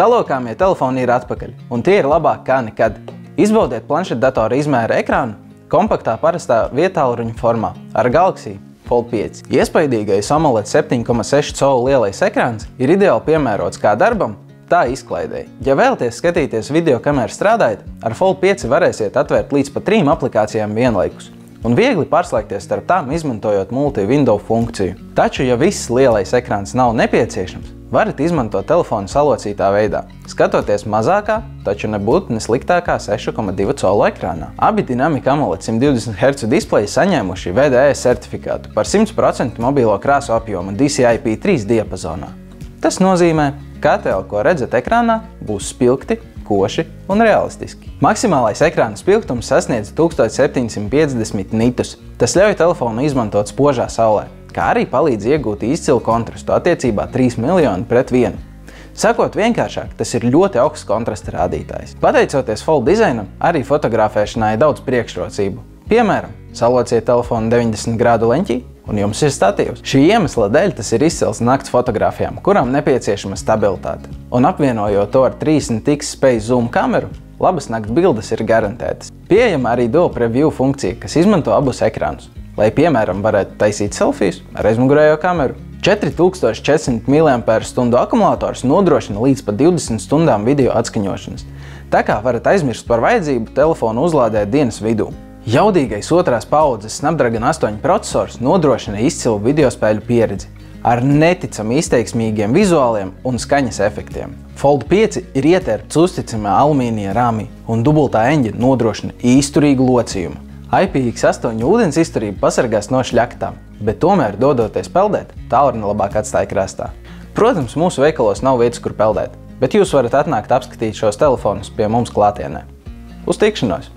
Salokāmie telefoni ir atpakaļ, un tie ir labāk kā nekad. Izbaudiet planšetdatora izmēra ekrānu kompaktā parastā vietālruņa formā ar Galaxy Fold 5. Iespaidīgais AMOLED 7,6 colu lielais ekrāns ir ideāli piemērots kā darbam, tā izklaidēji. Ja vēlaties skatīties video, kamēr strādājat, ar Fold 5 varēsiet atvērt līdz pat 3 aplikācijām vienlaikus un viegli pārslēgties starp tām, izmantojot multi-window funkciju. Taču, ja viss lielais ekrāns nav nepieciešams, varat izmantot telefonu salocītā veidā, skatoties mazākā, taču nebūtu nesliktākā 6,2 colu ekrānā. Abi Dynamic AMOLED 120 Hz displeji saņēmuši VDS certifikātu par 100% mobilo krāsu apjomu DCI-P3 diapazonā. Tas nozīmē, ka attēli, ko redzat ekrānā, būs spilgti, koši un realistiski. Maksimālais ekrāna spilgtums sasniedz 1750 nitus. Tas ļauj telefonu izmantot spožā saulē, kā arī palīdz iegūt izcilu kontrastu attiecībā 3 miljoni pret 1. Sakot vienkāršāk, tas ir ļoti augsts kontrasta rādītājs. Pateicoties Fold dizainam, arī fotografēšanā ir daudz priekšrocību. Piemēram, salociet telefonu 90 grādu leņķī un jums ir statīvs. Šī iemesla dēļ tas ir izcils nakts fotogrāfijām, kurām nepieciešama stabilitāte. Un apvienojot to ar 30x Space Zoom kameru, labas nakts bildes ir garantētas. Pieejama arī Dual Preview funkcija, kas izmanto abus ekrānus, lai, piemēram, varētu taisīt selfijas ar aizmugurējo kameru. 4400 mAh akumulators nodrošina līdz pat 20 stundām video atskaņošanas. Tā kā varat aizmirst par vajadzību telefonu uzlādēt dienas vidū. Jaudīgais otrās paaudzes Snapdragon 8 procesors nodrošina izcilu videospēļu pieredzi ar neticami izteiksmīgiem vizuāliem un skaņas efektiem. Fold 5 ir ietērpts uzticamā alumīnija rāmī, un dubultā eņģa nodrošina izturīgu locījumu. IPX8 ūdens izturība pasargās no šļaktām, bet tomēr, dodoties peldēt, tālruni labāk atstāja krastā. Protams, mūsu veikalos nav vietas, kur peldēt, bet jūs varat atnākt apskatīt šos telefonus pie mums klātienē. Uz tikšanos!